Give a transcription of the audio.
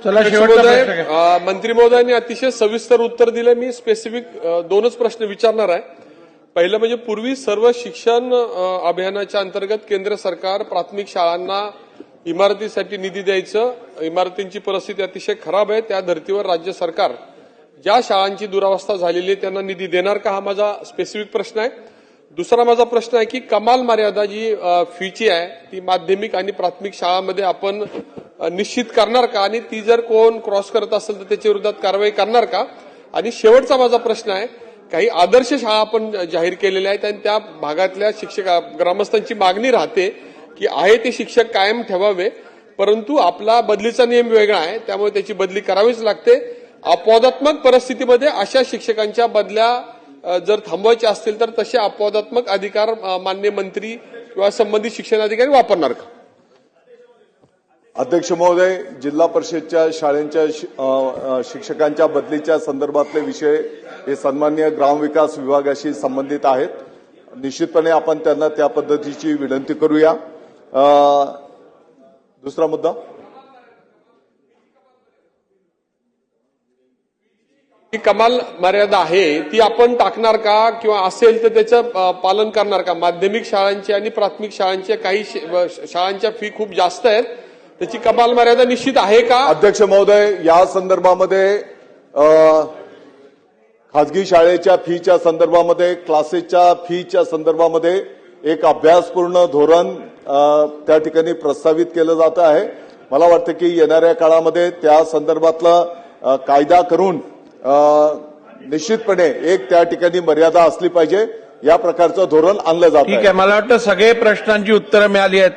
चला शेवटचा प्रश्न घ्या. मंत्री महोदयांनी अतिशय सविस्तर उत्तर दिले. मी स्पेसिफिक दोनच प्रश्न विचारणार आहे. पहिलं म्हणजे पूर्वी सर्व शिक्षण अभियानाच्या अंतर्गत केंद्र सरकार प्राथमिक शाळांना इमारतीसाठी निधी द्यायचं. इमारतींची परिस्थिती अतिशय खराब आहे. त्या धर्तीवर राज्य सरकार ज्या शाळांची दुरावस्था झालेली आहे त्यांना निधी देणार का, हा माझा स्पेसिफिक प्रश्न आहे. दुसरा माझा प्रश्न आहे की कमाल मर्यादा जी फीची आहे ती माध्यमिक आणि प्राथमिक शाळांमध्ये आपण निश्चित करणार का, आणि ती जर कोण क्रॉस करत असेल तर त्याच्या विरोधात कारवाई करणार का. आणि शेवटचा माझा प्रश्न आहे, काही आदर्श शाळा आपण जाहीर केलेल्या आहेत आणि त्या भागातल्या शिक्षक ग्रामस्थांची मागणी राहते की आहे ते शिक्षक कायम ठेवावे, परंतु आपला बदलीचा नियम वेगळा आहे त्यामुळे त्याची बदली करावीच लागते. अपवादात्मक परिस्थितीमध्ये अशा शिक्षकांच्या बदल्या जर थांबवायच्या असतील तर तसे अपवादात्मक अधिकार मान्य मंत्री किंवा संबंधित शिक्षणाधिकारी वापरणार का. अध्यक्ष महोदय, जिल्हा परिषदच्या शाळांच्या शिक्षकांच्या बदलीच्या संदर्भातले विषय हे सन्माननीय ग्रामविकास विभागाशी संबंधित आहेत. निश्चितपणे आपण त्यांना त्या पद्धतीची विनंती करूया. दुसरा मुद्दा, ही कमाल मर्यादा आहे ती आपण टाकणार का, किंवा असेल तर त्याचं पालन करणार का. माध्यमिक शाळांची आणि प्राथमिक शाळांच्या काही शाळांच्या फी खूप जास्त आहेत, त्याची कमाल मर्यादा निश्चित आहे का. अध्यक्ष महोदय, या संदर्भामध्ये खाजगी शाळेच्या फीच्या संदर्भामध्ये, क्लासेसच्या फीच्या संदर्भामध्ये एक अभ्यासपूर्ण धोरण त्या ठिकाणी प्रस्तावित केलं जात आहे. मला वाटतं की येणाऱ्या काळामध्ये त्या संदर्भातला कायदा करून निश्चितपणे एक त्या ठिकाणी मर्यादा असली पाहिजे. या प्रकारचं धोरण आणलं जात आहे. ठीक आहे, मला वाटतं सगळे प्रश्नांची उत्तरं मिळाली आहेत.